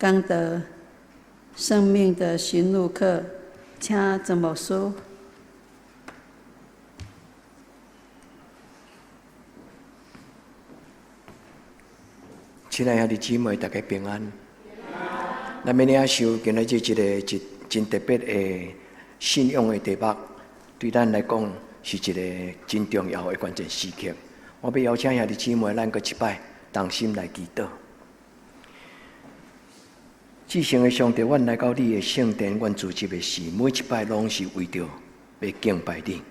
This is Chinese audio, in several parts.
刚得生命的寻路客，请曾牧师。亲爱兄弟姊妹，大家平安。咱明仔想今日一个真特别的信仰的题目，对咱来讲是一个真重要的关键时刻。我要邀请兄弟姊妹，咱搁一摆同心来祈祷。至圣的上帝，阮来到你的圣殿，阮自执的事，每一摆拢是为着要敬拜你。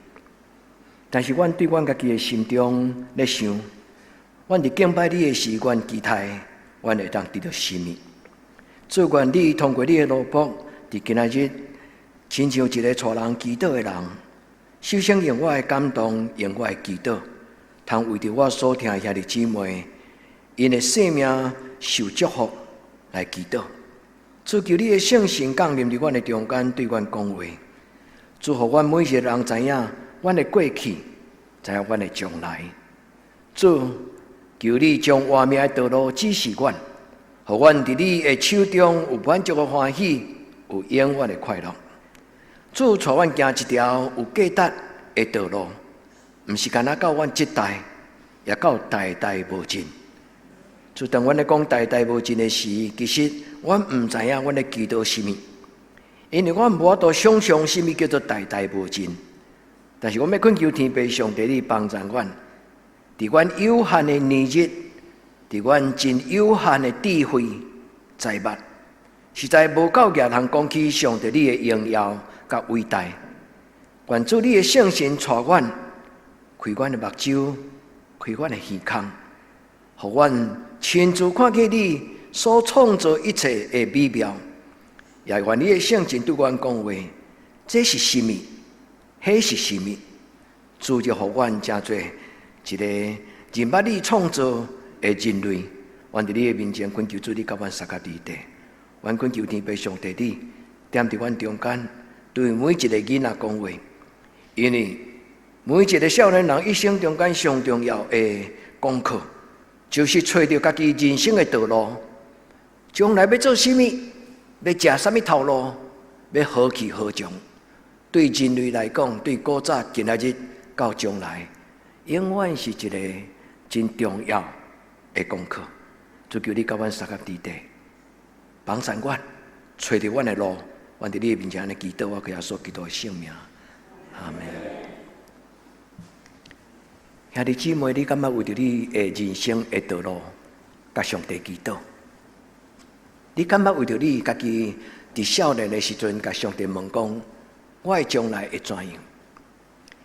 但是，阮对阮家己的心中咧想。阮伫敬拜你的时，阮期待阮会当得到什么？做愿你通过你的路谱，伫今仔日，亲像一个带人祈祷的人，首先用我的感动，用我的祈祷，通为着我所听兄弟姊妹，因的生命受祝福来祈祷。主求你的圣神降临伫阮的中间，对阮讲话，祝福阮每一个人知影阮的过去，知影阮的将来。主。求你将活命的道路指示阮，互阮伫你的手中有满足的欢喜，有永远的快乐。主带阮行一条有价值的道路，毋是干那到阮这代，也到代代无尽。主当阮咧讲代代无尽的时，其实阮毋知影阮咧祈祷什么，因为阮无法度想象什么叫做代代无尽。但是阮要恳求天父上帝，你帮助阮。伫阮有限的年日，伫阮真有限的智慧财物，实在无够额通讲起上帝你的荣耀甲伟大。愿主你的圣神带阮，开阮的目睭，开阮的耳孔，互阮亲自看见你所创造一切的美妙。也愿你的圣神对阮讲话，这是什么？迄是什么？主就互阮真多。一个认捌你创造的人类，愿伫你的面前恳求主，你甲阮三甲地地，愿恳求天父上帝你踮伫阮中间，对每一个囡仔讲话，因为每一个少年人一生中间上重要的功课，就是找到家己人生的道路，将来要做什么，要食什么头路，要何去何从。对人类来讲，对古早、今仔日到将来。永远是一个真重要的功课。主求你甲阮三甲地地，帮助阮，找到阮的路。阮伫你的面前安尼祈祷，我给耶稣基督的圣名，阿门。兄弟姊妹，你敢若为着你的人生的道路，甲上帝祈祷？你敢若为着你家己伫少年的时阵，甲上帝问讲，我的将来会怎样？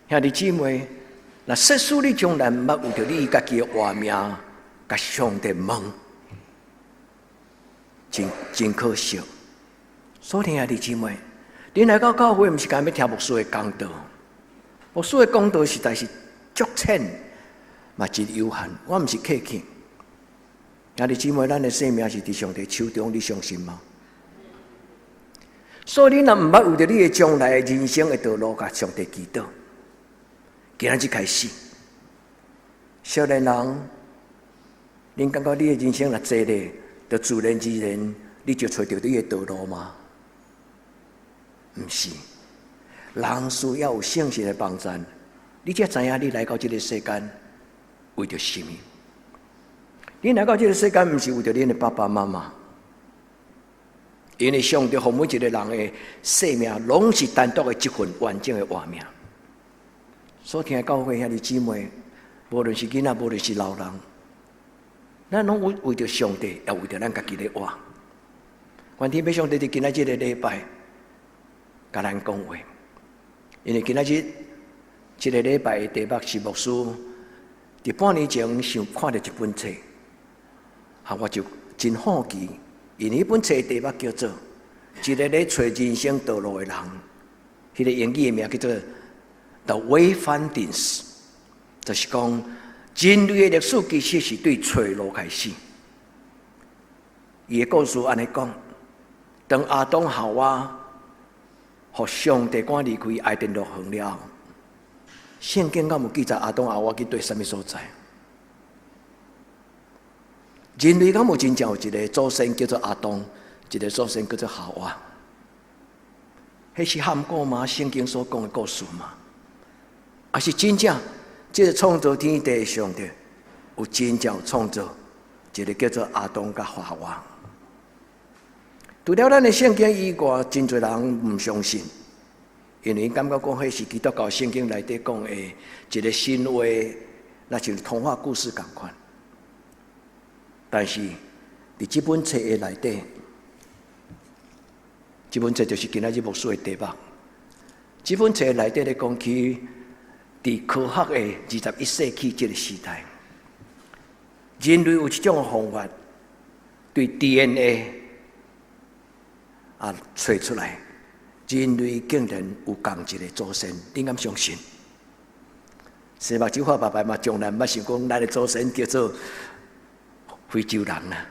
兄弟姊妹。那设使你将来毋捌为着你家己的活命，甲上帝问，真可惜。所以兄弟姊妹，你来到教会，毋是干要听牧师的讲道，牧师的讲道实在是足浅，嘛真有限。我毋是客气。兄弟姊妹，咱的生命是伫上帝手中，你相信吗？所以你若毋捌为着你的将来的人生的道路，甲上帝祈祷。今仔日开始，少年人，恁感觉你的人生若坐咧，就自然而然，你就找到你的道路吗？毋是，人需要有圣神的帮助，你才知影你来到这个世间为着什么。你来到这个世间，毋是为着恁的爸爸妈妈，因为上帝予每一个人的生命，拢是单独的一份完整的活命。所听教会兄弟姊妹，无论是囡仔，无论是老人，咱拢为着上帝，也为着咱家己咧活。愿天父上帝伫今仔日的礼拜，甲咱讲话，因为今仔日这个礼拜的题目是牧师伫半年前看到一本册，我就真好奇，因为迄本册的题目叫做《一个咧找人生道路的人》，迄个英语的名叫做。The Wayfinders， 就是讲人类的历史其实是对找路开始。伊的故事安尼讲，当亚当夏娃互上帝赶离开爱甸乐园了后，圣经敢有记载亚当夏娃去对什么所在？人类敢有真正有一个祖先叫做亚当，一个祖先叫做夏娃，迄是汉古吗？圣经所讲的故事吗？还是真正这个创造天地的上帝有真正创造一个叫做亚当甲夏娃？除了咱的圣经以外，真侪人唔相信，因为感觉讲迄是基督教圣经内底讲的一个神话，那像童话故事同款。但是伫这本册的内底，这本册就是今仔日牧师的题目。这本册内底咧讲起，伫科学的21世纪这个时代，人类有一种方法对 DNA 找出来，人类竟然有共一个祖先，你敢相信？西目睭花白白嘛，从来捌想讲咱的祖先叫做非洲人啊！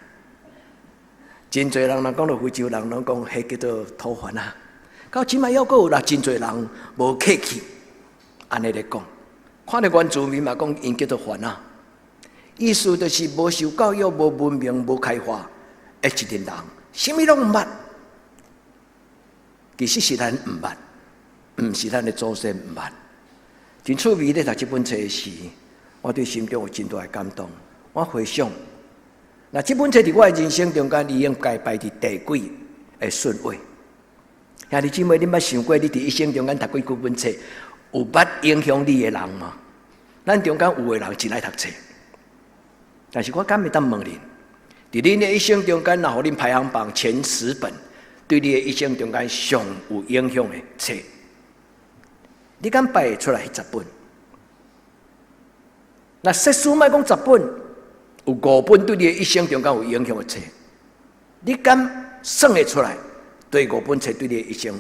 真侪人讲到非洲人，拢讲迄叫做土蕃啊。到即摆还阁有啦，真侪人无客气，安尼咧讲。看到原住民嘛，讲因叫做蕃啊，意思就是无受教育、无文明、无开化的一群人，啥物拢毋捌。其实是咱毋捌，毋是咱的祖先毋捌。真趣味咧，读这本册时，我对心中有真大的感动。我回想，那这本册伫我的人生中间，已经该排伫第几的顺位。兄弟姊妹，你捌想过，你伫一生中间读几本册，有捌影响你的人吗？咱中间有的人真爱读册，但是我敢会当问恁，伫恁的一生中间，若互恁排行榜前10本，对你的一生中间上有影响的册，你敢排出来10本？那说书莫讲10本，有5本对你的一生中间有影响的册，你敢算会出来？对5本册对你的一生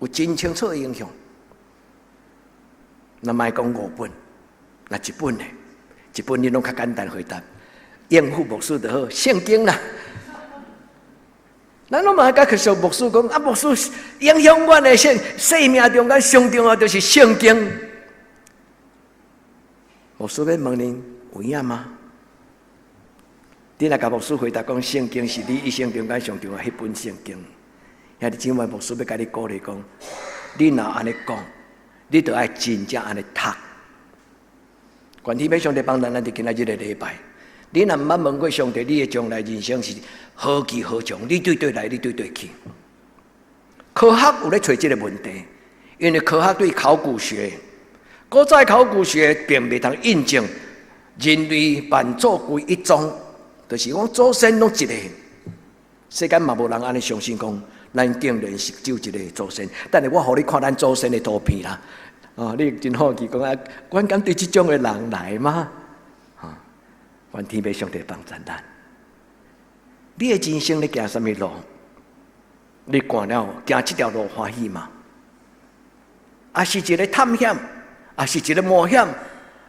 有真清楚的影响？那莫讲5本，那1本呢？1本你拢较简单回答，应付牧师就好，圣经啦。咱拢嘛甲去上牧师讲，啊，牧师影响我的生命中间上重要就是圣经。牧师要问恁有影吗？你若甲牧师回答讲，圣经是你一生中间上重要迄本圣经。兄弟姊妹，牧师要甲你鼓励讲，你若安尼讲，你就爱真正安尼读。愿天父上帝帮咱伫今仔日的礼拜。你若毋捌问过上帝，你的将来人生是何去何从？你对对来，你对对去。科学有咧找这个问题，因为科学对考古学，古早考古学并袂通印证人类万祖归一宗，就是讲祖先拢一个。世间嘛无人安尼相信讲，咱竟然是只有一个祖先。等下我互你看咱祖先的图片啦。你真好奇讲啊，阮敢对这种的人来吗？愿天父上帝帮助咱。你的人生咧行什么路？你行了行这条路欢喜吗？还是一个探险，还是一个冒险，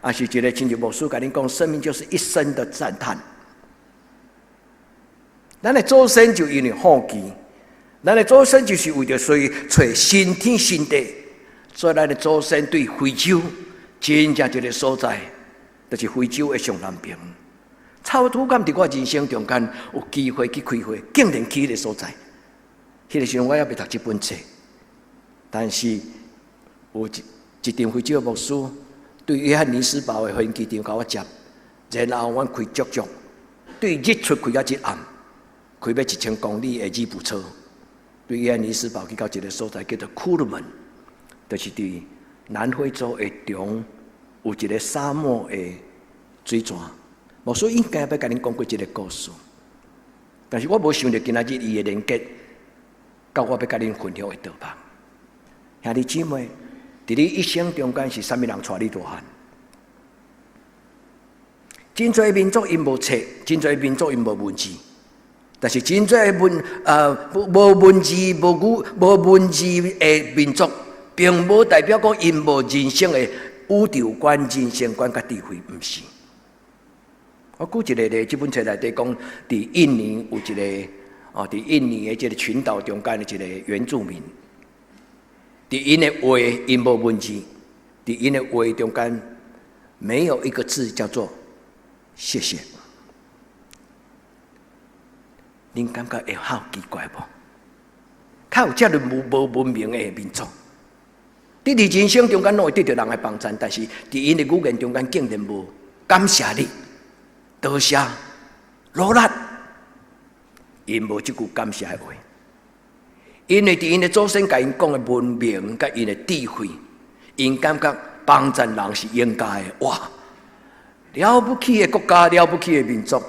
还是一个亲像牧师甲恁讲，生命就是一生的赞叹。咱的祖先就因为好奇，咱的祖先就是为着找新天新地，所以咱的祖先对非洲真正一个所在，就是非洲的上南边。差不多敢伫我人生中间有机会去开会，竟然去迄个所在。迄个时阵我还未读这本册，但是有一场非洲的牧师对约翰尼斯堡的飞机场甲我接，然后阮开足足，对日出开到一暗，开要1000公里的日步车，对约翰尼斯堡去到一个所在叫做库鲁门，就是伫南非洲的中有一个沙漠的水泉。牧师应该要甲恁讲过这个故事，但是我无想到今仔日伊的连结，到我要甲恁分享的地方。兄弟姊妹，伫你一生中间是啥物人带你大汉？真侪民族因无册，真侪民族因无文字，但是真侪无文字、无文字的民族，并无代表讲因无人生的宇宙观、人生观甲智慧，毋是。我举一个例，这本册内底讲，伫印尼有一个伫印尼的这个群岛中间的一个原住民，伫因的话因无文字，伫因的话中间没有一个字叫做谢谢。恁感觉会好奇怪无？较有遮个无文明的民族，伫你人生中间拢会得到人的帮衬，但是伫因的语言中间竟然无感谢你、多谢、努力，因无即句感谢的话。因为伫因的祖先甲因讲的文明甲因的智慧，因感觉帮衬人是应该的。哇！了不起的国家，了不起的民族，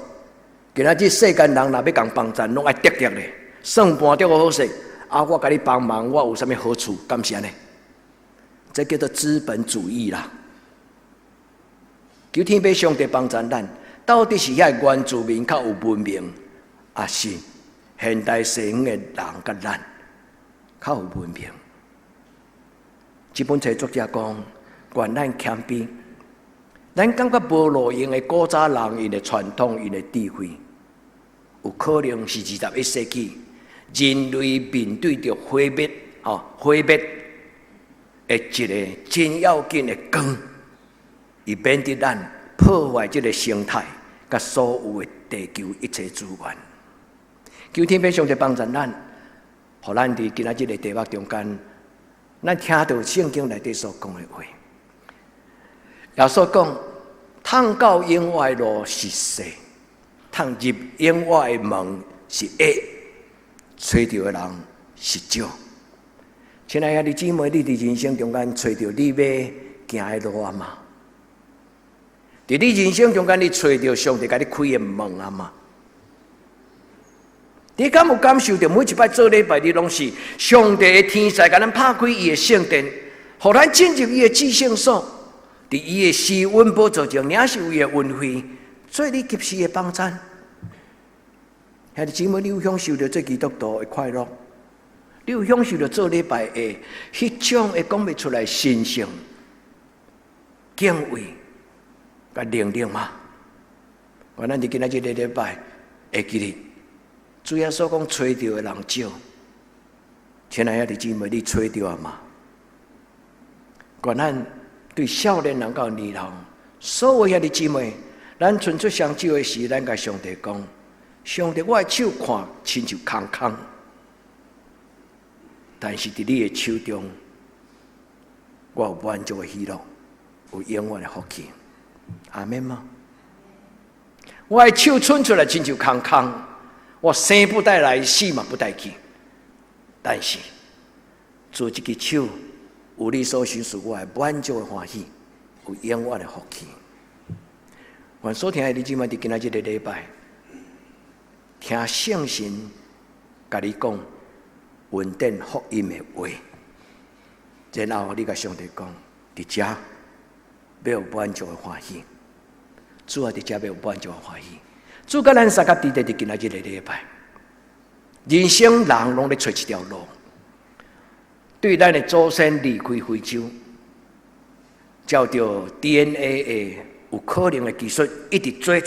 今仔日世间人若要共帮衬，拢爱得着咧，算盘着好势。我甲你帮忙，我有啥物好处？感谢呢？这叫做资本主义啦。求天父上帝帮衬咱，到底是遐原住民较有文明，还是现代西方的人甲咱较有文明？这本册作者讲，愿咱谦卑，咱感觉无路用的古早人因的传统、因的智慧，有可能是21世纪人类面对着毁灭的一个真要紧的光，以免得咱破坏这个生态，甲所有的地球一切资源。求天父上帝帮助咱，互咱伫今仔日个题目中间，咱听到圣经内底所讲的话。耶稣讲：通到永远的路是细，通入永远的门是矮，找到的人是少。亲爱的姊妹，你伫人生中间找到你要行的路啊嘛？伫你人生中间，你找到上帝甲你开的门啊嘛？你敢有感受到每一摆做礼拜，你拢是上帝的天使甲咱拍开伊的圣殿，互咱进入伊的至圣所，伫伊的施恩宝座前领受伊的恩惠，做你及时的帮衬。兄弟姊妹，你有享受到做基督徒的快乐？你有享受到做礼拜的迄种会讲不出来神圣、敬畏、甲灵灵吗？我咱伫今仔日个礼拜会记哩。主要所讲找到的人少，亲爱的姊妹，你找到啊嘛？愿咱对少年人到年老，所有的姊妹，咱伸出双手的时，咱甲上帝讲：上帝，我的手看亲像空空，但是伫你的手中，我有满足的喜乐，有永远的福气。阿们吗？我的手伸出来亲像空空。我生不带来，死嘛不带去。但是做这个手，有你所许属我的满足的欢喜，有永远的福气。愿所听的弟兄们，伫今仔日个礼拜，听圣神甲你讲稳定福音的话，然后你甲上帝讲，伫遮要有满足的欢喜，主啊，伫遮要有满足的欢喜。主甲咱三甲伫今仔日个礼拜，人生人拢咧找一条路，对咱的祖先离开非洲，照着 DNA 的有可能的技术，一直追，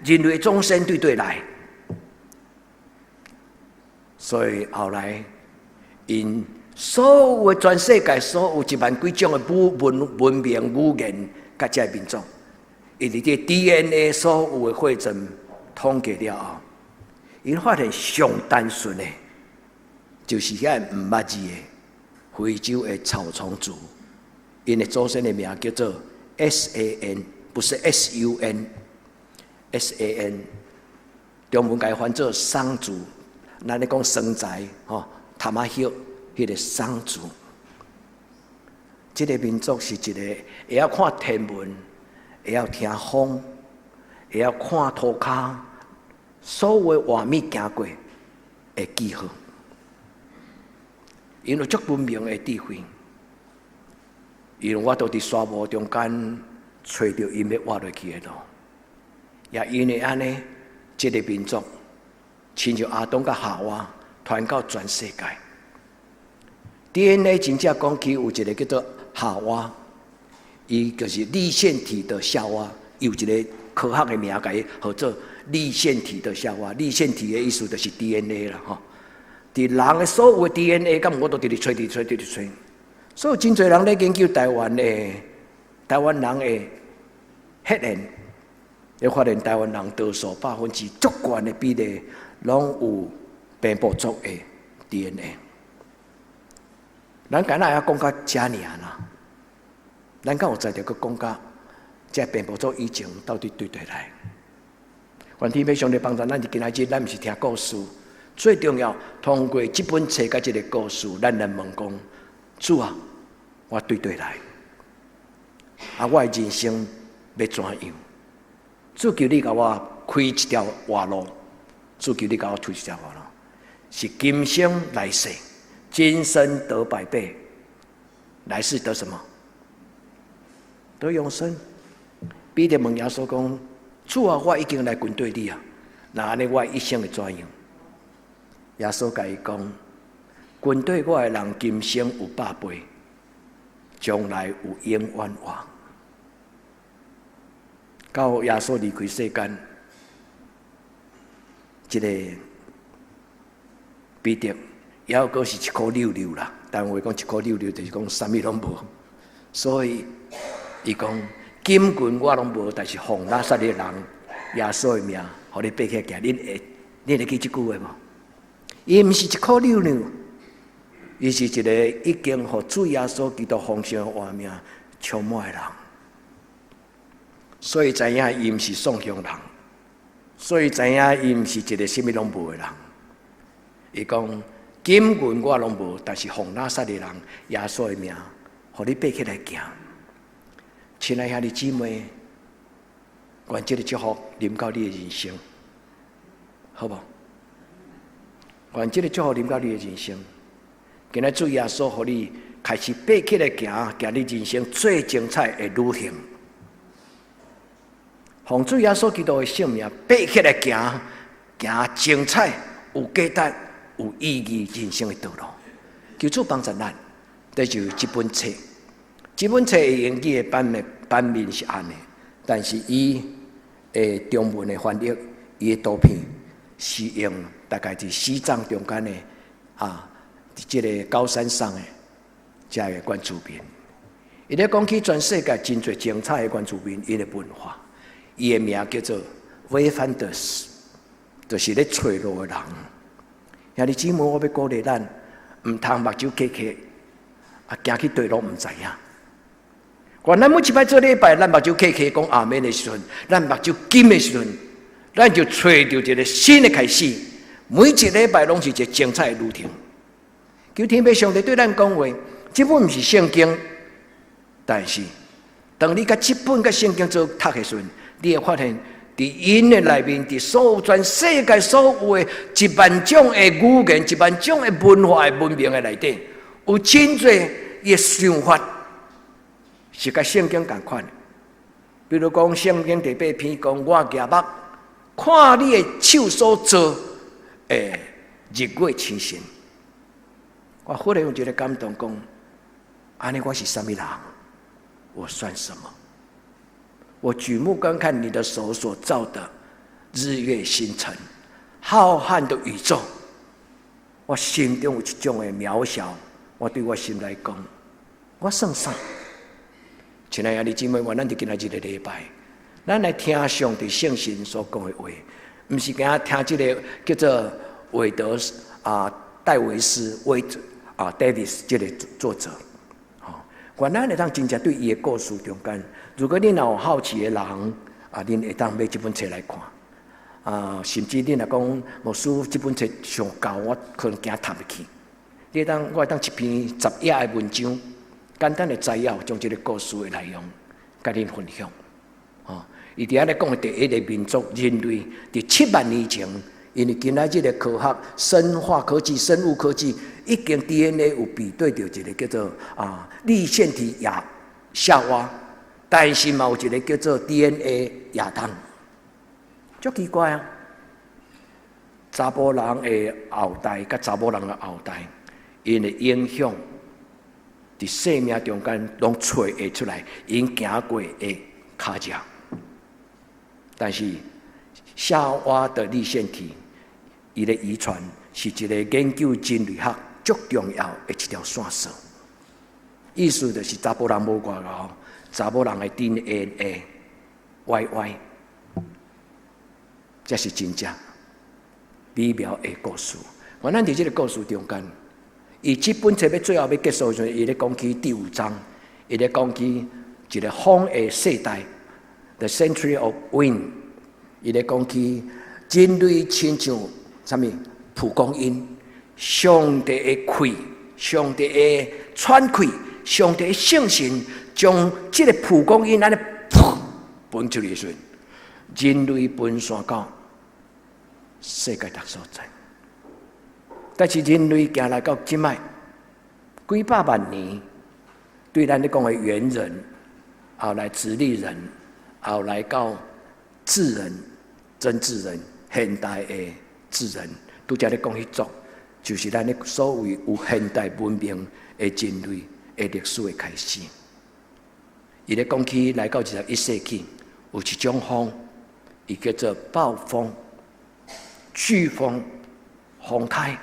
人类祖先对来，所以后来因所有的全世界所有1万几种的文明语言，甲这民族。因伫这 DNA 所有的汇总统计了后，因发现上单纯的，就是遐唔捌字的非洲的草丛族，因的祖先的名叫做 SAN， 不是 SUN，SAN， 中文改翻做桑族，咱咧讲生财塔马丘，迄个桑族，这个民族是一个会晓看天文。会晓听风，会晓看土骹，所有的画面行过会记号，因有足文明的智慧，因为我都伫沙漠中间找到因要活落去的路，也因为安尼，这个民族亲像亚当甲夏娃传到全世界。DNA 真正讲起有一个叫做夏娃。伊就是粒线体的夏娃，有一个科学的名，甲伊号做粒线体的夏娃。粒线体的意思就是 DNA 啦，吼。伫人的所有的 DNA， 咁我都直直吹。所以真侪人咧研究台湾人的血缘，你发现台湾人多数100%足悬的比例，拢有病部族的 DNA。咱敢若也讲到遮尔啦，咱敢有在着佫讲到这病部族以前到底对来？愿天父上帝帮助咱，今仔日咱毋是听故事，最重要通过这本册甲这个故事，咱来问讲：主啊，我对来，我的人生要怎样？主求你甲我开一条活路，主求你甲我推一条活路，是今生来世。今生得百倍，来世得什么？得永生。彼得问耶稣讲：主啊，我已经来跟对你啊，那安尼我一生会怎样？耶稣甲伊讲：跟对我的人，今生有百倍，将来有永远活。到耶稣离开世间，这个彼得。也有个是1.66啦，但话讲1.66就是讲啥物拢无，所以伊讲金棍我拢无，但是奉拿撒勒人耶稣的名，互你爬起来行，恁会记这句话无？伊毋是1.66，伊是一个已经互主耶稣基督丰盛的活命充满的人，所以知影伊毋是送向人，所以知影伊毋是一个啥物拢无的人。伊讲。金棍我拢无，但是奉拿撒勒人耶稣的名，互你爬起来行。亲爱兄弟姊妹，愿这个祝福临到你的人生，好无？愿这个祝福临到你的人生。今仔主耶稣，互你开始爬起来行，行你人生最精彩的旅行。奉主耶稣基督的性命，爬起来行，行精彩有价值。有意义人生的道路，求主帮助咱。这就是这本册。这本册的英语的版面是安的，但是伊的中文的翻译，伊的图片是用大概是西藏中间的这个高山上的这个原住民。伊咧讲起全世界真侪精彩的原住民伊的文化，伊的名叫做 Wayfinders， 就是咧找路的人。兄弟姊妹，我要鼓励咱，唔通目睭开开，行去对路唔知影。原咱每一摆做礼拜，咱目睭开开讲阿门的时阵，咱目睭金的时阵，咱就找到一个新的开始。每一礼拜拢是一个精彩的旅程。求天父上帝对咱讲话，这本唔是圣经，但是当你甲这本甲圣经做读的时阵，你会发现。在因的内面，在所有全世界所有的10000种的语言、10000种的文化的文明的内底，有真侪的想法是甲圣经同款。比如讲，圣经第8篇讲：我举目看你的手所做的日月星辰。我忽然有一个感动，讲：安尼我是什么人？我算什么？我举目观看你的手所造的日月星辰，浩瀚的宇宙，我心中有一种的渺小。我对我心来讲，我算啥？亲爱的姊妹，我咱就今仔日的礼拜，咱来听上帝圣神所讲的话，不是讲听这个叫做韦德戴维斯Davis 这个作者。原来你当真正对伊的故事中间，如果你有好奇的人，恁会当买这本册来看，甚至恁若讲牧师这本册上高，我可能惊读不起。我会当一篇10页的文章，简单的摘要，将这个故事的内容甲恁分享。伊伫遐咧讲的第一个民族人类，伫7万年前，因为今仔日的科学、生化科技、生物科技。已经 DNA 有比对到一个叫做粒线体夏娃，但是嘛有一个叫做 DNA 亚当，足奇怪啊！查甫人的后代甲查某人的后代，因的影响伫生命中间拢找会出来，因行过的脚迹。但是夏娃的粒线体，伊的遗传是一个研究人类学。最重要的一条线索，意思就是查甫人无外后，查某人的 DNA YY， 这是真正。美妙的故事。我咱伫这个故事中间，伊这本册要最后要结束的时候，伊咧讲起第5章，伊咧讲起一个风的世代 ，The Century of Wind， 伊咧讲起人类亲像什么蒲公英，上帝的气，上帝的喘气，上帝的圣神，将这个蒲公英安尼分出去时，人类分散到世界各所在。但是人类行来到今摆几百万年，对咱咧讲的猿人，后来直立人，后来到智人、真智人、现代的智人，拄则咧讲迄种，就是咱咧所谓有现代文明的人类的历史的开始。伊咧讲起来到21世纪，有一种风，伊叫做暴风、飓风、风台。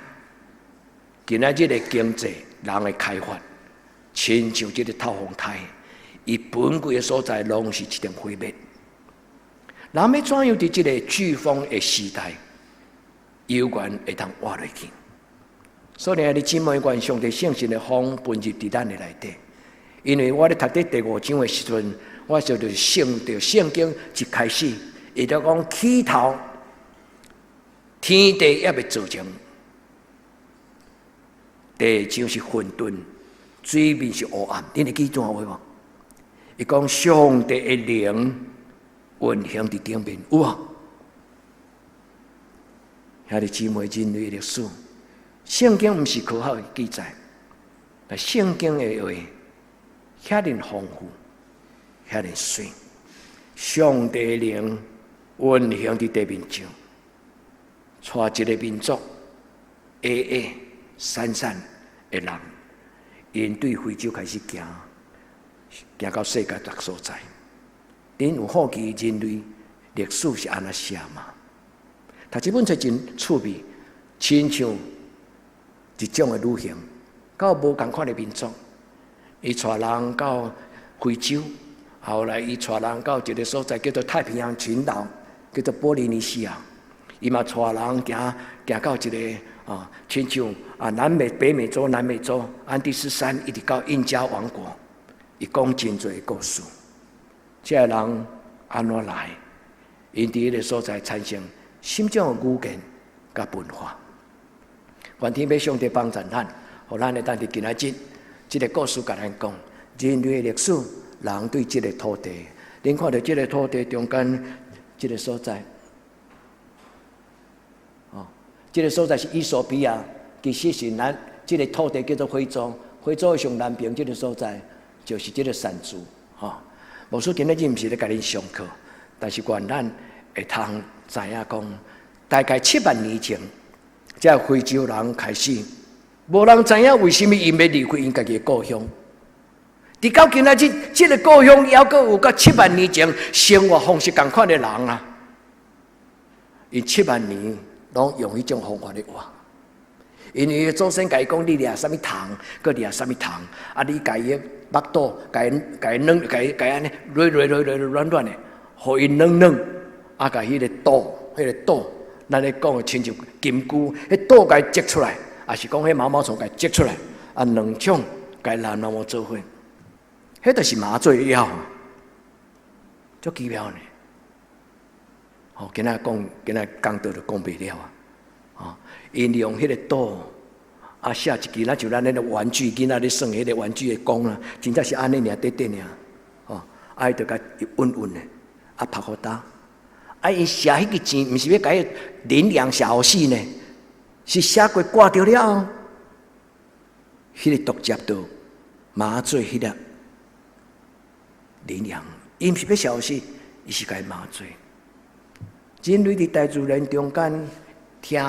今仔日的经济、人的开发，亲像这个透风台，伊本贵的所在，拢是一点毁灭。人要怎样伫这个飓风的时代，有缘会当活落去？所以你姊妹愿上帝圣神的风分入伫咱的内底。因为我咧读第5章的时阵，我就是圣经一开始，伊就讲起头，天地也未造成。地上是混沌，水面是黑暗。你会记段话无？伊讲上帝的灵运行伫顶面，有啊？遐个姊妹人类历史，圣经毋是科学的记载，但圣经的话遐尼丰富，遐尼水。上帝的灵运行伫地面上，带一个民族散的人，因对非洲开始行到世界各所在。恁有好奇人类历史是安怎写嘛？读这本册真趣味，亲像一种的旅行，到无共款的民族，伊带人到非洲，后来伊带人到一个所在叫做太平洋群岛，叫做波利尼西亚，伊嘛带人行到一个。亲像北美洲、南美洲、安第斯山，一直到印加王国，伊讲真侪故事。这人安怎来？因伫迄个所在产生什种语言甲文化？愿天要上帝帮助咱，互咱会当伫今仔日，这个故事甲咱讲人类的历史，人对这个土地，恁看到这个土地中间这个所在。这个所在是伊索比亚，其实是咱这个土地叫做非洲，非洲的上南边这个所在就是这个山族，无说今日毋是咧甲恁上课，但是愿咱会通知影讲，大概7万年前，这非洲人开始，无人知影为什么因要离开因家己的故乡。直到今仔日，这个故乡还阁有甲7万年前生活方式同款的人啊，因7万年。拢用迄种方法咧活，因为祖先甲伊讲，你掠什么糖，佮掠什么糖，你甲伊腹肚，甲伊软，甲伊安尼软的，互伊软，甲迄个肚，咱咧讲的亲像金菇，迄肚甲伊摘出来，也是讲迄毛虫甲伊摘出来，两种甲伊蓝毛做伙，迄就是麻醉药，足奇妙呢。今仔讲道就讲袂了啊！因用迄个刀写一支，就咱那个玩具，囡仔咧耍迄个玩具的弓啊，真正是安尼尔，短尔，伊就甲稳的，拍互打。伊写迄个钱，毋是要甲伊领养写互死呢，是写过挂掉了后，迄个毒接到麻醉迄个领养，伊毋是要写互死，伊是甲伊麻醉。人类伫大自然中间听，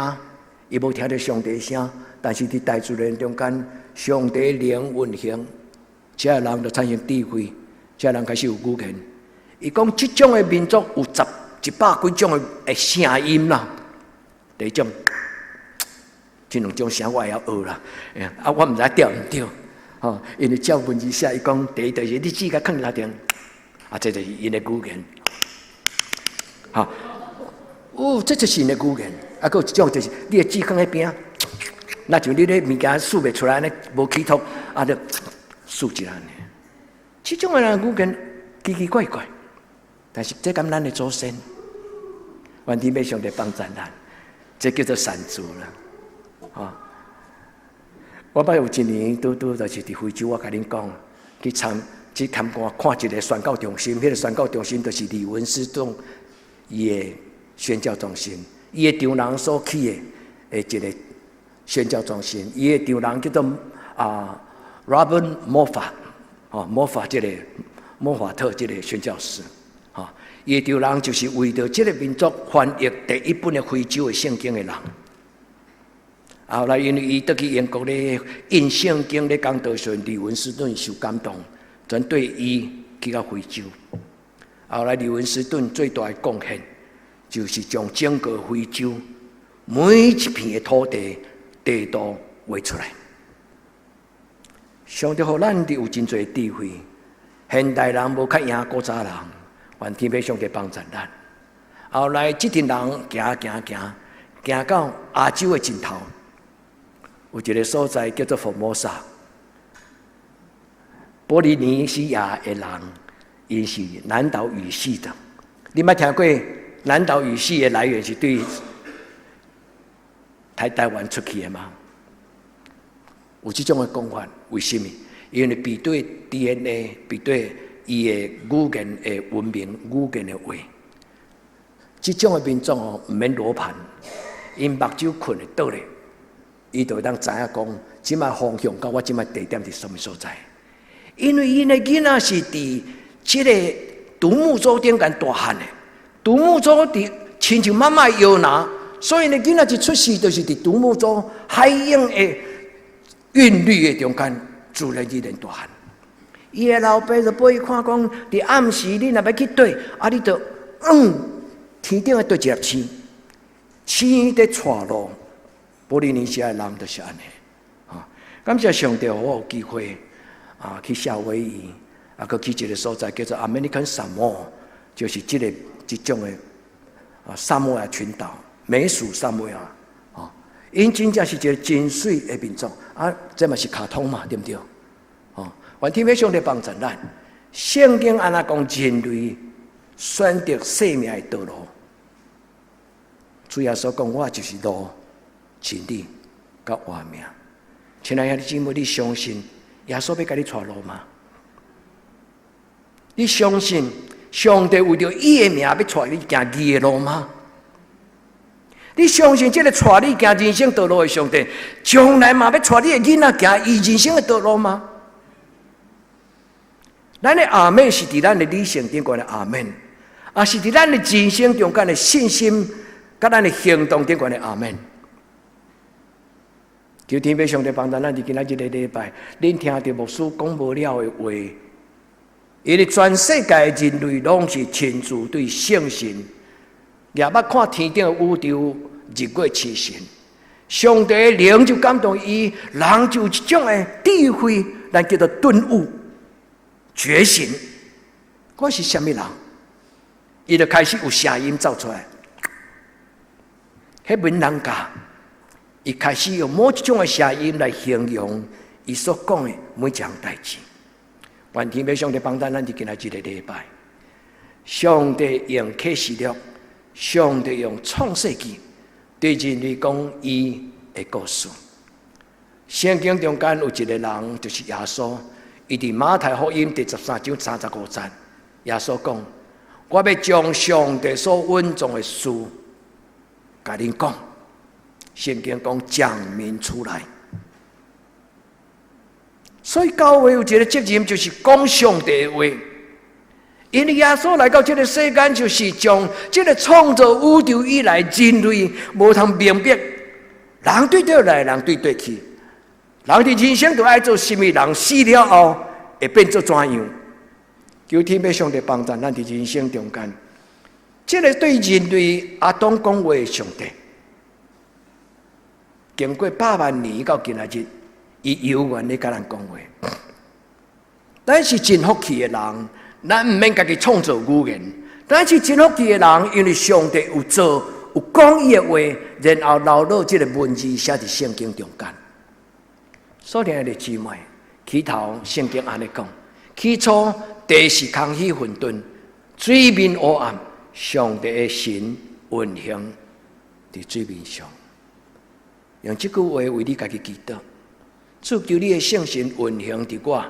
伊无听到上帝声，但是伫大自然中间，上帝灵运行，这人就产生智慧，这人开始有语言。伊讲，即种的民族有100几种的声音啦。第一种，这2种声我也要学啦，我毋知对毋对，因为照文字写，伊讲第一就是你指甲放哪顶，这就是因的语言，这就是因的语言。啊，还有一种就是你的指放喺边，那像你咧物件数袂出来呢，无起头，啊，就数一下呢。这种的人语言奇奇怪怪，但是这跟咱的祖先，愿天父上帝帮助咱，这叫做善主啦，啊！我捌有一年拄就是伫非洲，我甲恁讲，去参观看一个宣教中心，迄个宣教中心就是李文斯顿伊的宣教中心，伊的长人所起的一个宣教中心，伊的长人叫做Robert Moffat， 摩法这个莫法特这个宣教师，伊的长人就是为着这个民族翻译第一本的非洲的圣经的人。后来因为伊倒去英国咧印圣经咧讲道时，李文斯顿受感动，转对伊去到非洲。后来李文斯顿最大的贡献，就是将整个非洲每一片的土地地图画出来。上帝予咱有真侪智慧，现代人无较赢古早人，愿天父上帝帮助咱。后来这群人行到亚洲的尽头。有一个所在叫做佛摩萨，波利尼西亚的人，因是南岛语系的。你捌听过南岛语系的来源是对台湾出去的吗？有这种的讲法，为什么？因为比对 DNA， 比对伊的语言的文明、语言的话，这种的民众唔免罗盘，因目睭困会倒咧。伊就会当知影讲，即摆方向甲我即摆地点伫什么所在？因为因的囡仔是伫即个独木舟顶间大汉的，独木舟伫亲像妈妈摇拿，所以呢囡仔一出世就是伫独木舟海洋的韵律的中间自然而然大汉。伊的老爸就陪伊看讲，伫暗时你若要去对，啊你就天顶的对一粒星，星在带路。波利尼西亚人就是安尼，感谢上帝，我有机会去夏威夷，佮去一个所在叫做 American Samoa， 就是这种的萨摩亚群岛，美属萨摩亚，因真正是一个真水的民族，这嘛是卡通嘛，对不对？愿天父上帝帮助咱，圣经安那讲人类选择生命的道路，主耶稣讲，我就是路。真理，甲活命，亲爱的姊妹，你相信耶稣要甲你带路吗？你相信上帝为着伊的名要带你行义的路吗？你相信这个带你行人生道路的上帝，将来嘛要带你的囡仔行伊人生的道路吗？咱的阿门是伫咱的理性顶端的阿门，是伫咱的人生中间的信心，甲咱的行动顶端的阿门。求天父上帝帮助咱，伫今仔日个礼拜，恁听到牧师讲无了的话，因为全世界人类拢是亲自对圣神，也捌看天顶的宇宙、日月星辰。上帝的灵就感动伊，人就有一种的智慧，咱叫做顿悟、觉醒。我是什么人？伊就开始有声音走出来，迄文人家。伊开始用某一种的声音来形容伊所讲的每一项代志。愿天父上帝帮助咱伫今仔日个礼拜，上帝用启示录，上帝用创世纪对人类讲伊的故事。圣经中间有一个人，就是耶稣，伊伫马太福音第13章35节，耶稣讲：我要将上帝所稳重的事，甲恁讲。圣经讲讲明出来，所以教会有一个责任，就是讲上帝的话。因为耶稣来到这个世间，就是将这个创造宇宙以来人类无通明白，人对倒来，人对倒去，人的人生都爱做什么？人死了后会变做怎样？求天父上帝帮助咱伫人生中间，这个对人类阿当讲话的上帝。经过8万年到今仔日，伊永远咧甲咱讲话。咱是真福气的人，咱毋免家己创造语言。咱是真福气的人，因为上帝有造有讲伊的话，然后留落这个文字写伫圣经中间。所以的姊妹，起头圣经安尼讲：起初地是空虚混沌，水面黑暗，上帝的神运行伫水面上。用这句话为你家己祈祷，主求你的圣神运行伫我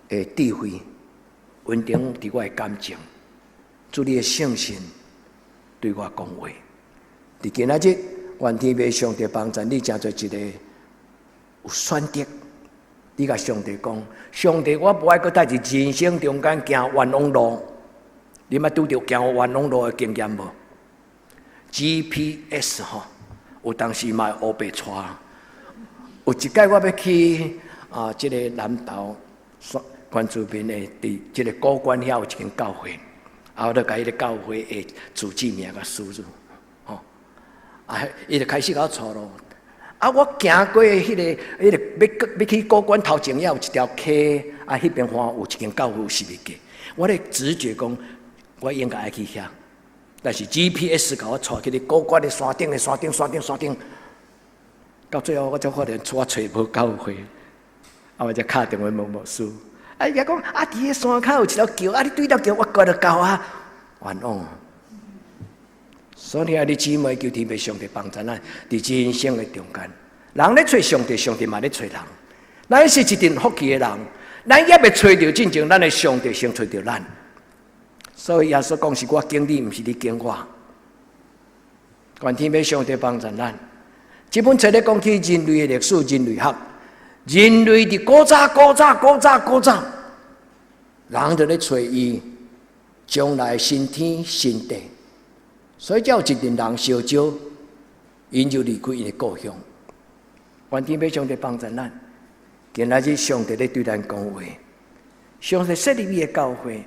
的智慧，运行伫我的感情。主你的圣神对我讲话。伫今仔日，愿天父上帝帮助你，成做一个有选择。你甲上帝讲：上帝，我不爱搁在人生中间行冤枉路。你捌拄着行冤枉路的经验无 ？GPS 吼，有当时嘛乌白带。有一摆我要去这个南投关注边的，伫这个古关遐有一间教会，我就甲迄个教会的主治名甲输入，伊就开始甲我带路。我行过迄个要去古关头前，遐有一条溪，迄边有一间教会是袂记。我咧直觉讲，我应该爱去遐，但是 GPS 甲我带去古关的山顶，到最后我才发现我找无教会，我才敲电话问牧师，伊讲伫迄山口有一条桥，你对条桥我过就到啊，冤枉。所以你姊妹求天父上帝帮助咱，伫人生的中间，人咧找上帝，上帝嘛咧找人。咱是一阵福气的人，咱也未找到真正咱的上帝，先找到咱。所以耶稣讲是我经你，毋是你经我。愿天父上帝帮助咱。这本册咧讲起人类的历史、人类学，人类伫古早，人就咧找伊将来新天新地。所以才有一群人烧焦，因就离开因的故乡。愿天父上帝帮助咱。今仔日上帝咧对咱讲话，上帝设立伊的教会，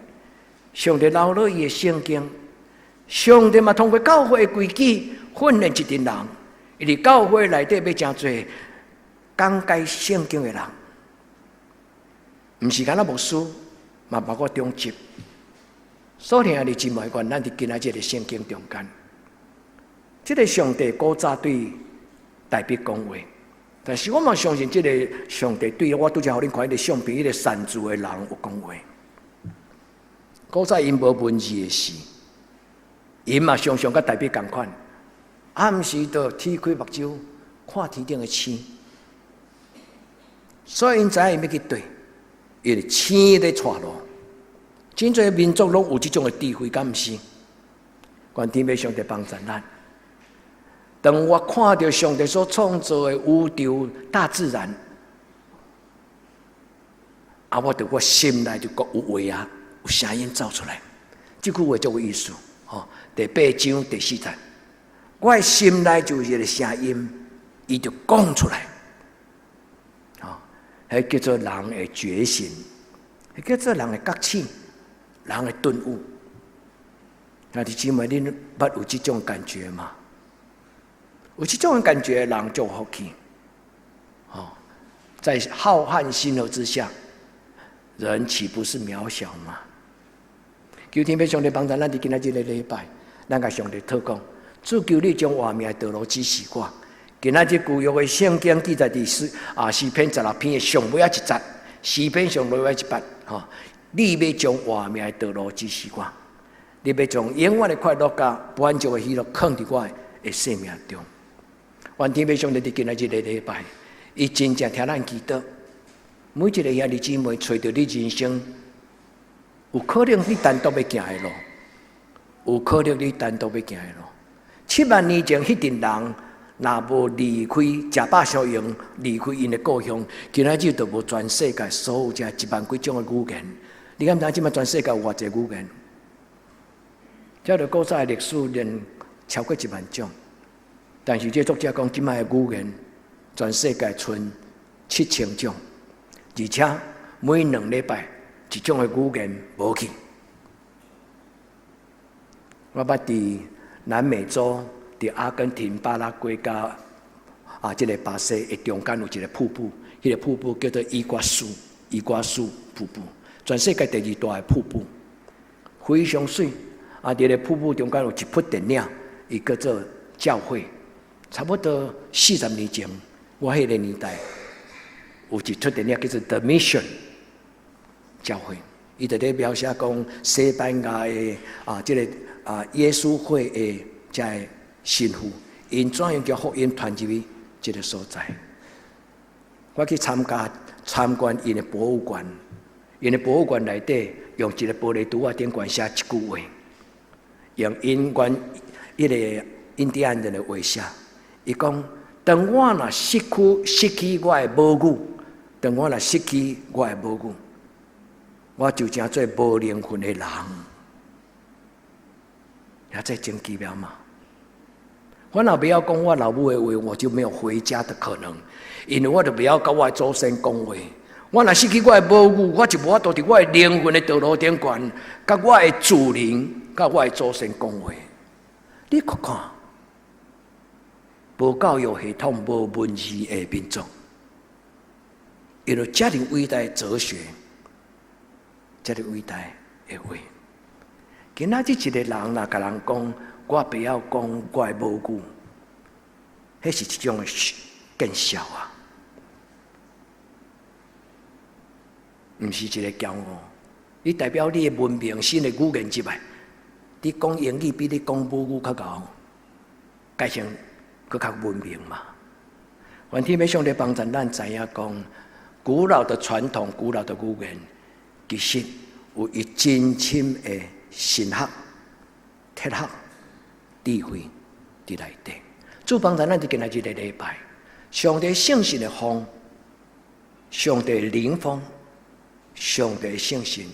上帝留落伊的圣经，上帝嘛通过教会的规矩训练一群人，伊伫教会内底要真侪讲解圣经的人，毋是干那牧师，嘛包括中职。所以你姊妹，愿咱伫今仔日的圣经中间，这个上帝古早对大卫讲话，但是我嘛相信，这个上帝对我拄则互恁看迄个相片，迄个善治的人有讲话。古早因无文字的事，因嘛常常甲大卫共款，暗时就天开目睭，看天顶的星，所以因知影因要去对，伊就星咧带路。真侪民族拢有这种的智慧，敢毋是？愿天父上帝帮助咱。当我看到上帝所创造的宇宙、大自然，我心内就有话有声音走出来。这句话就有意思。第8章第4节，我的心内就有一个声音，伊就讲出来。迄叫做人的觉醒，迄叫做人的觉醒。人的顿悟，那弟姊妹，恁捌有这种感觉吗？有这种感觉，人就福气。在浩瀚星河之下，人岂不是渺小吗？求天父上帝帮助咱伫今仔日的礼拜，咱甲上帝祷告，主求你将活命的道路指示我。今仔日旧约的圣经记载伫诗篇16篇的上尾一节，诗篇上尾一节，你要将活命的道路指示我，你要将永远的快乐甲不安足的喜乐放伫我的生命中。愿天父上帝伫今仔日的礼拜，伊真正听咱祈祷，每一个兄弟姊妹找到你人生有可能你单独要行的路，有可能你单独要行的路。7万年前，迄群人若无离开食饱消营，离开因的故乡，今仔日就无全世界所有这1万几种的语言。你敢知即摆全世界有偌济语言？这着古早的历史连超过1万种，但是这作者讲，即摆的语言全世界剩7000种，而且每2礼拜一种的语言无去。我捌伫南美洲，伫阿根廷、巴拉圭加这个巴西的中间有一个瀑布，迄个瀑布叫做伊瓜苏瀑布。全世界第2大的瀑布，非常水。伫个瀑布中间有一匹电影，伊叫做教会。差不多40年前，我迄个年代有一出电影叫做《The Mission》教会，伊在咧描写讲西班牙的这个耶稣会的这个神父，因怎样叫福音传入去这个所在。我去参观因的博物馆，因的博物馆内底用一个玻璃橱顶管写一句话，用因原迄个印第安人的话写。伊讲：当我若失去我的母语，当我若失去我的母语，我就成做无灵魂的人。也这真奇妙嘛！我若不要讲我老母的话，我就没有回家的可能，因为我就不要跟我的祖先讲话。我若失去我的母语，我就无法度伫我的灵魂的道路顶悬，甲我的主灵、甲我的祖先讲话。你看看。无教育系统、无文字的民族，因为这样伟大的哲学，这样伟大的话，今仔日一个人若甲人讲，我不要讲我的母语，迄是一种见笑啊，毋是一个骄傲。你代表你的文明、新的语言之外，你讲英语比你讲母语较高，改成。更较文明嘛。愿天父上帝帮助咱知影讲，古老的传统、古老的语言，其实有伊真深的神学、哲学、智慧伫内底。主帮助咱伫今仔日的礼拜，上帝圣神的风，上帝的灵风，上帝的圣神，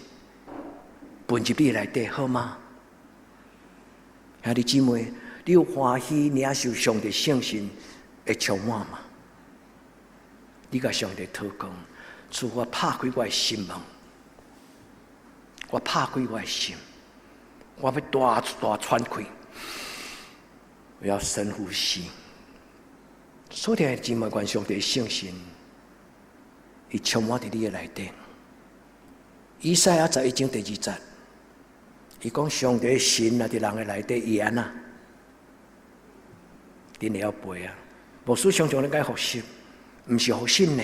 分入你内底好吗？兄弟姊妹。你有欢喜领受上帝圣神的充满吗？你甲上帝祷告，主我拍开我的心门，我拍开我的心，我要大喘开，我要深呼吸。所听的姊妹，愿上帝圣神，伊充满伫你的内底。以赛亚11章第2节，伊讲上帝的神啊，伫人的内底伊安那。恁会晓背啊！牧师常常咧讲复习，毋是复习呢，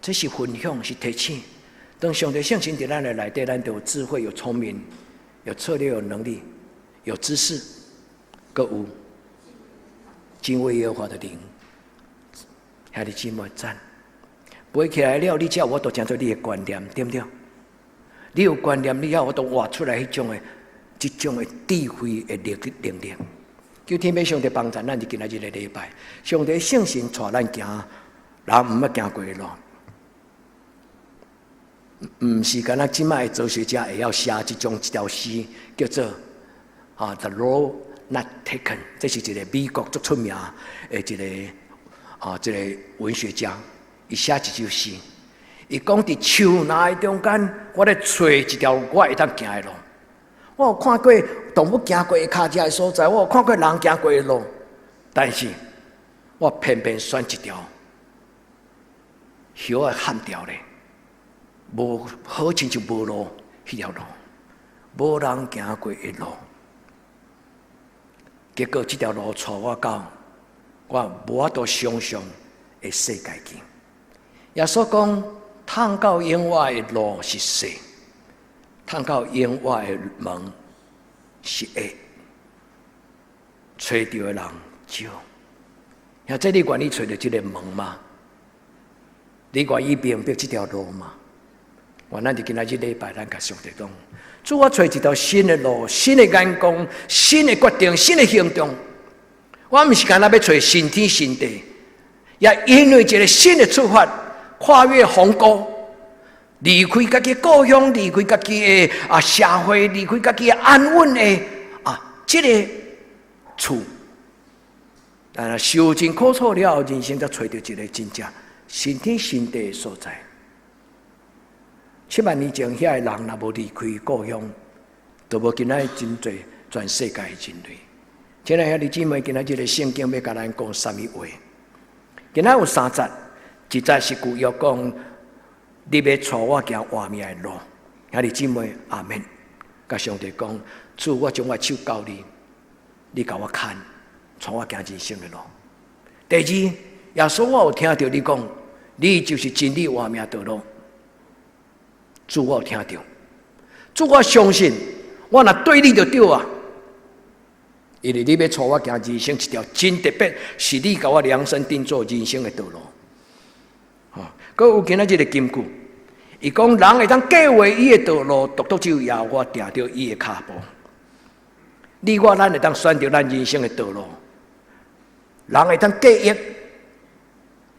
这是分享，是提醒。当上帝圣神伫咱的内底，咱就有智慧、有聪明、有策略、有能力、有知识，阁有敬畏耶和华的灵。兄弟姊妹赞，背起来了，你才有我都讲做你的观念，对不对？你有观念，你要我都画出来这种的智慧的能力。求天父上帝帮助咱伫今仔日的礼拜，上帝圣神带咱行人毋捌行过的路，毋是敢若即摆的哲学家会晓写一条诗，叫做The Road Not Taken， 这是一个美国最出名的一个文学家，伊写一首诗，伊讲伫树林中间，我咧找一条我会当行的路。我有看过动物行过的脚迹的所在，我有看过人行过的路，但是我偏偏选一条叶啊砍掉咧，无好亲像无路迄条路，无人行过的路。结果这条路带我到我无法度想象的世界去。耶稣讲，通到永远的路是蛇。通到永远的门是恶，找到的人少。像这你愿意找到这个门吗？你愿意明白这条路吗？我咱伫今仔日礼拜，咱甲上帝讲，主我找一条新的路、新的眼光、新的决定、新的行动。我毋是干那要找新天新地，也因为一个新的出发，跨越鸿沟。离开家己故乡，离开家己的社会，离开家己的安稳的这个厝，受尽苦楚了后，人生才找到一个真正新天新地的所在。7万年前，遐个人若无离开故乡，就无今仔真侪全世界的人类。亲爱兄弟姊妹，今仔日的圣经要甲咱讲什么话？今仔有3节，一节是旧约讲。你要带我行活命的路，兄弟姊妹，阿门。甲上帝讲，主，我将我手交你，你甲我看，带我行人生的路。第二，耶稣，我有听到你讲，你就是真理、活命、道路。主，我有听到，主，我相信，我若对你就对啊。因为你要带我行人生一条真特别，是你甲我量身定做人生的道路。佮有今仔日的金句，伊讲人会当计划伊的道路，独独只有耶和华定着伊的脚步。你我咱会当选择咱人生的道路，人会当计划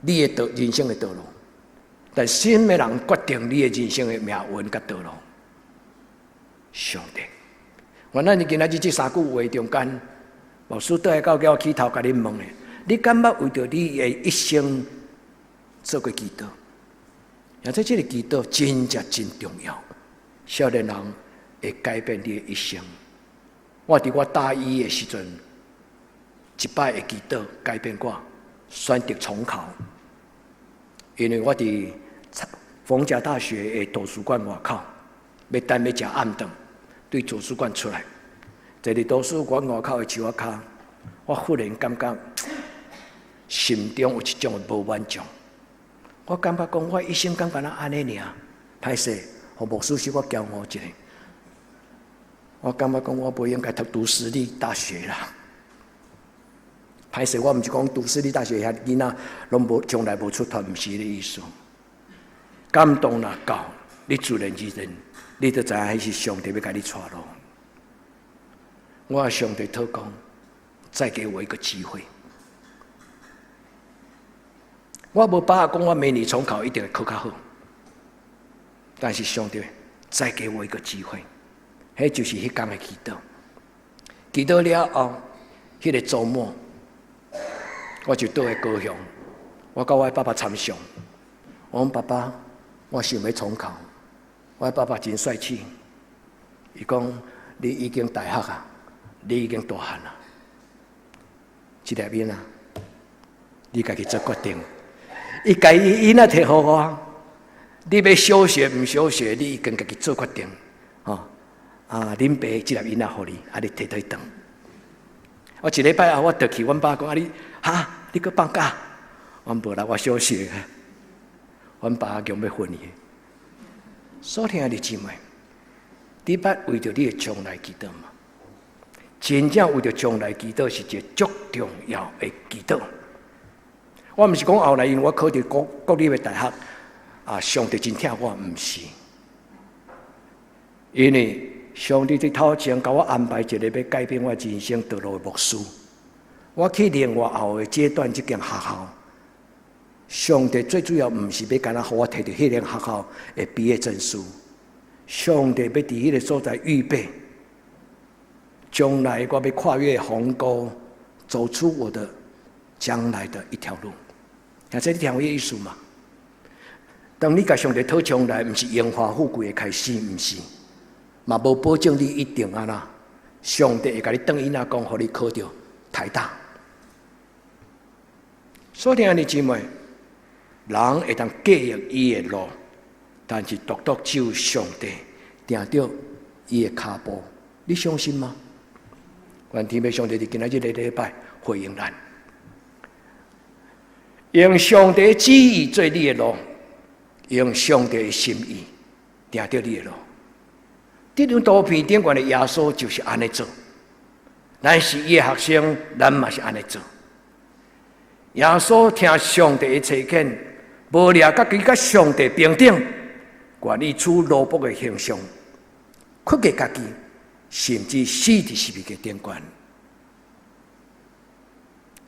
你的人生的道路，但什么人决定你的人生的命运甲道路？上帝。原来你今仔日这三句话中间，牧师倒来到我起头甲你问的，你敢捌为着你的一生做过祈祷？而且这个祈祷真正真重要，少年人会改变你的一生。我伫我大一的时阵，一摆的祈祷改变我，选择重考。因为我伫逢甲大学的图书馆外口，要等要食暗顿，对图书馆出来，坐伫图书馆外口的树仔骹，我忽然感觉心中有一种的无满足。我感觉讲，我一生敢若安尼尔，歹势，互牧师是我骄傲一下。我感觉讲，我不应该读私立大学啦。歹势，我毋是讲读私立大学遐囡仔拢无将来无出头，毋是迄个意思。感动若到，你自然而然，你就知影迄是上帝要甲你带路。我上帝祷告，再给我一个机会。我无把握讲我明年重考一定会考较好，但是上帝再给我一个机会，迄就是迄天的祈祷。祈祷了后，迄个周末，我就倒来高雄，我甲我爸爸参详。我讲爸爸，我想要重考。我爸爸真帅气，伊讲你已经大学啊，你已经大汉啊，这条命啊，你家己做决定。伊家己囡仔摕互我，你要小学毋小学，你已经家己做决定，恁爸即粒囡仔互你，你摕倒去当。我一礼拜后，我倒去，阮爸讲你你搁放假？我无啦，我小学。阮爸强要分伊。所听的姊妹，你捌为着你的将来祈祷吗？真正为着将来祈祷是一个足重要的祈祷。我毋是讲后来因为我考到国立的大学，上帝真疼我，毋是。因为上帝在头前甲我安排一个要改变我人生道路的牧师，我去另外后的阶段，这间学校，上帝最主要毋是要干那，互我摕到迄间学校的毕业证书，上帝要伫迄个所在预备，将来我要跨越鸿沟，走出我的将来的一条路。这你听我意思嘛？当你甲上帝讨将来，毋是荣华富贵的开始，毋是，嘛无保证你一定安那。上帝会甲你转伊那讲，互你考到台大。所听的姊妹，人会当计划伊的路，但是独独只有上帝定着伊的脚步。你相信吗？愿天父上帝伫今仔日的礼拜回应咱。用上帝的旨意做你的路，用上帝的心意定着你的路。这张图片顶悬的耶稣就是安尼做，咱是伊的学生，咱嘛是安尼做。耶稣听上帝的差遣，无掠家己甲上帝平等，愿意处奴仆的形象，屈给家己，甚至死伫十字架顶悬。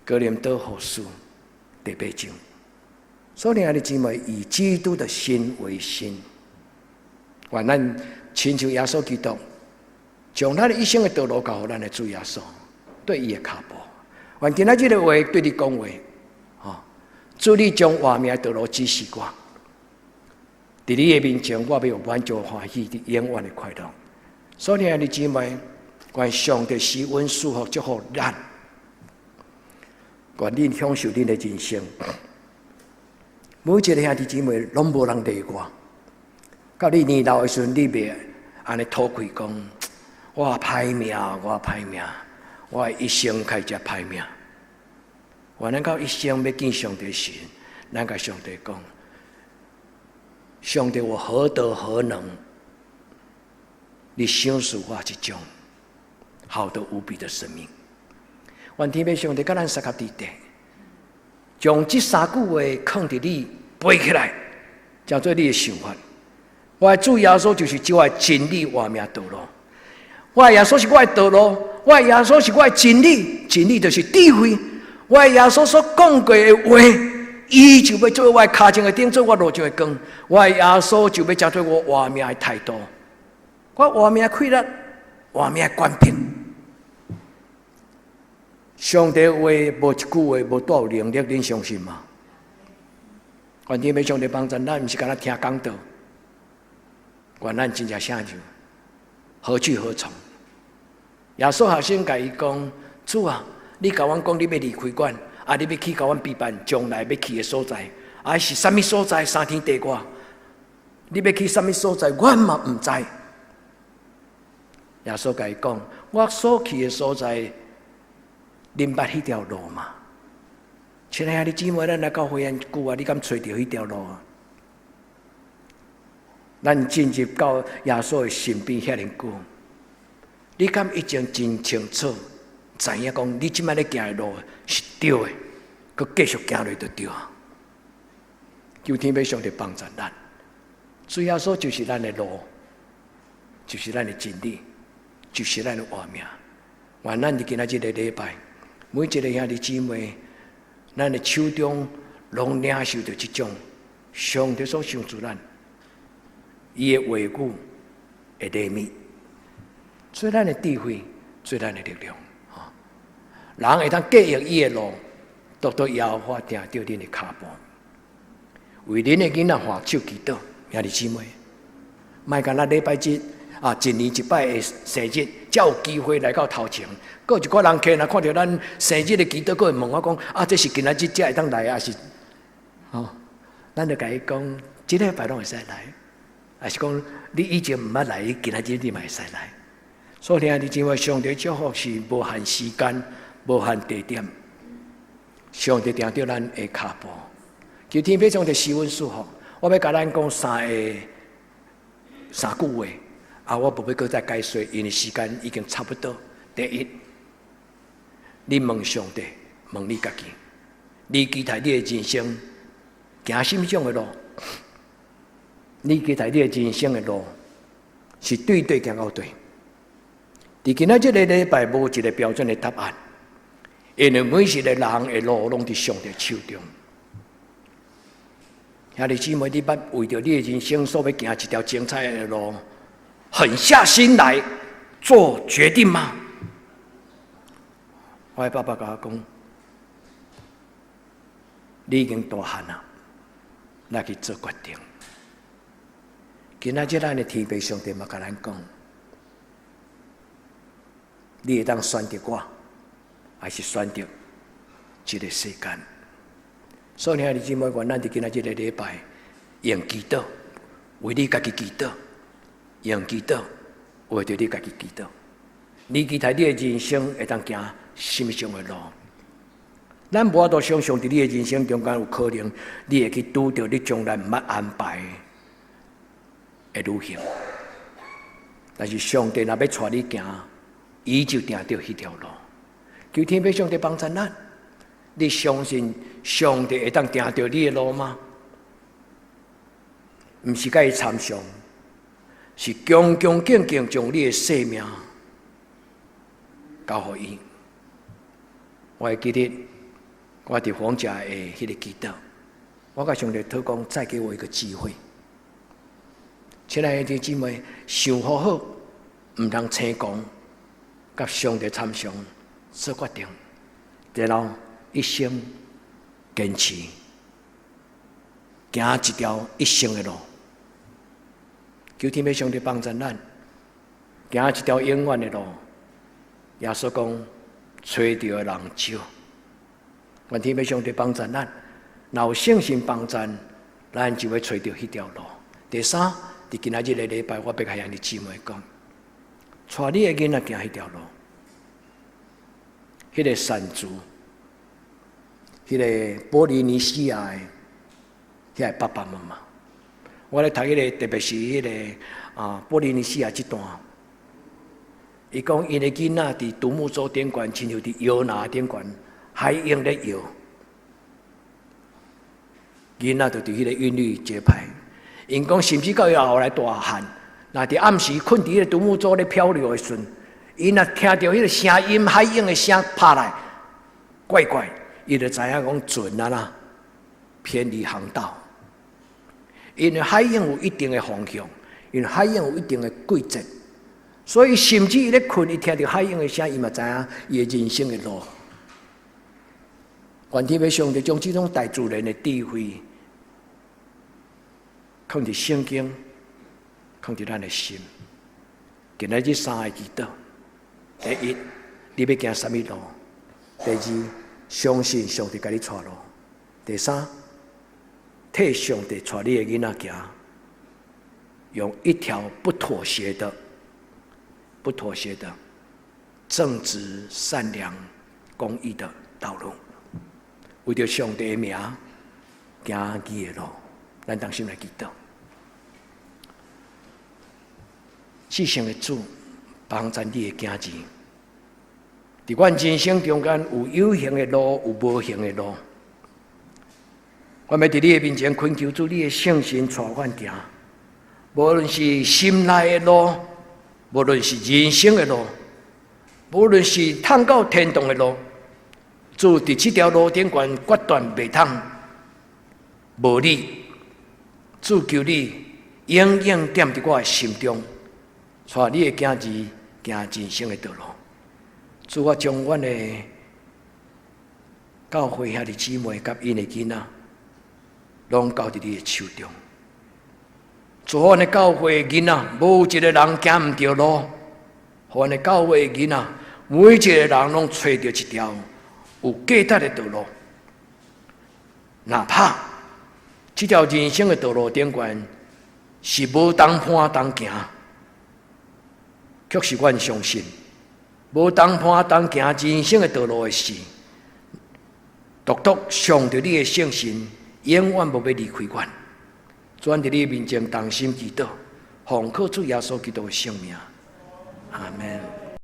哥林多后书第8章，所以的姊妹以基督的心为心，愿咱亲像耶稣基督，将咱的一生的道路交予咱的主耶稣，对伊的脚步。愿今仔日的话对你讲话，主你将活命的道路指示我，伫你的面前，我要有满足欢喜的永远的快乐。所以的姊妹，愿上帝施恩赐福祝福咱。愿恁享受恁的人生，每一个兄弟姊妹拢无人理我。到你年老的时阵，你别安尼吐气讲，我歹命，我的一生开始歹命。我能够一生要见上帝时，咱甲上帝讲：上帝，我何德何能？你享受我这种好得无比的生命。愿天父上帝甲咱三合地地，将这三句话放伫你背起来，叫做你的想法。我的主耶稣就是这我的真理活命道路。我的耶稣是我的道路，我的耶稣是我的真理，真理就是智慧。我的耶稣所讲过的话，伊就要做我的脚前的灯，做我路上的光。我的耶稣就要交做我活命的态度，我活命的快乐，活命的关键。上帝的话无一句话无带有能力，恁相信吗？愿天父上帝帮助咱，毋是干那听讲道，愿咱真正醒就何去何从？耶稣学生甲伊讲：主啊，你甲阮讲你要离开阮，啊，你要去甲阮备办将来要去的所在，啊是啥物所在？三天地外，你要去啥物所在？阮嘛毋知。耶稣甲伊讲：我所去的所在。恁捌迄条路嘛？亲爱的姊妹，咱来到会员久啊，你敢找到迄条路啊？咱进入到耶稣的身边遐尼久，你敢已经真清楚知影讲，你即摆咧行的路是对的，佮继续行落就对啊！求天父上帝帮助咱，主耶稣就是咱的路，就是咱的真理，就是咱的活命。愿咱伫今仔日的礼拜。每一个兄弟姊妹，咱的手中拢领受着这种上帝所赏赐咱伊的话语的礼物，做咱的智慧，做咱的力量。人会当继续伊的路，独独耶和华定着恁的脚步，为恁的囡仔画手祈祷，兄弟姊妹，莫干那礼拜日啊，一年一摆的生日，才有机会来到头前。佫有一寡人客人看到咱生日的祈祷，佫会问我讲：啊，这是今仔日才会当来，还是？咱就甲伊讲，即礼拜拢会使来，还是讲你以前毋捌来，今仔日你嘛会使来。所以兄弟姊妹，上帝祝福是无限时间、无限地点，上帝定着咱的脚步。求天父上帝施恩赐福。我要甲咱讲三句话。我无要搁再解说，因为时间已经差不多。第一，你问上帝，问你家己，你期待你的人生行什么种的路？你期待你的人生的路是对行到对？伫今仔这个礼拜无一个标准的答案，因为每一个人的路拢伫上帝手中。兄弟姊妹，你捌为着你的人生所要行一条精彩的路？狠下心来做决定吗？我的爸爸甲我讲，你已经大汉了，来去做决定。今仔日咱的天父上帝嘛甲咱讲，你会当选择我，还是选择这个世间？所以兄弟姊妹，愿咱伫今仔日的礼拜用祈祷，为你家己祈祷。用祈祷，为着你家己祈祷。你期待你的人生会当行什么种的路？咱无法度想象，伫你的人生中间有可能，你会去拄到你将来毋捌安排的旅行。但是上帝若要带你行，伊就定着迄条路。求天父上帝帮助咱。你相信上帝会当定着你的路吗？毋是甲伊参详。是恭恭敬敬将你的性命交予伊。我会记得我伫皇家的迄个祈祷，我甲上帝祷讲，再给我一个机会。亲爱的姊妹，想好好，毋通轻狂，甲上帝参详做决定，然后一生坚持，行一条一生的路。求天父上帝帮助咱，行一条永远的路。耶稣讲，找到的人少。愿天父上帝帮助咱，若有信心帮助，咱就会找到迄条路。第三，伫今仔日的礼拜，我要甲兄弟姊妹讲，带你的囡仔行迄条路。迄个山族，迄个波利尼西亚的遐爸爸妈妈。我咧读迄个，特别是迄个波利尼西亚这段，伊讲因的囡仔伫独木舟顶悬，亲像伫摇篮顶悬，海鹰咧摇，囡仔就伫迄个韵律节拍。因讲甚至到伊后来大汉，若伫暗时困伫迄个独木舟咧漂流的时阵，因若听到迄个声音，海鹰的声拍来，怪怪，伊就知影讲船啦偏离航道。因为海鹰有一定的方向，因为海鹰有一定的规则，所以甚至伊咧困，伊听到海鹰的声，伊嘛知影伊的人生的路。愿天父上帝将这种大自然的智慧，放伫圣经，放伫咱的心。今日这三个祈祷：第一，你要行什么路？第二，相信上帝给你带路；第三，替上帝带你的囡仔行，用一条不妥协的、正直、善良、公义的道路，为着上帝的名行义的路。咱同心来祈祷。至圣的主，帮咱你的囝子，伫阮人生中间有形的路，有无形的路。我要伫你的面前恳求主，你的圣神带阮行。无论是心内的路，无论是人生的路，无论是通到天堂的路，主伫这条路顶悬决断袂通无你。主求你永远踮伫我的心中，带你的囝子行人生的道路。主，我将阮的教会兄弟姊妹甲因的囡仔，拢交伫你的手中。主，阮的教会的囡仔，无一个人行毋着路；阮的教会的囡仔，每一个人拢找到一条有价值的道路，哪怕这条人生的道路顶悬是无当伴当行，却是阮相信无当伴当行人生的道路的事，独独上着你的圣神，永远无要离开阮。转伫你面前同心祈祷，奉靠主耶稣基督的圣名，阿门。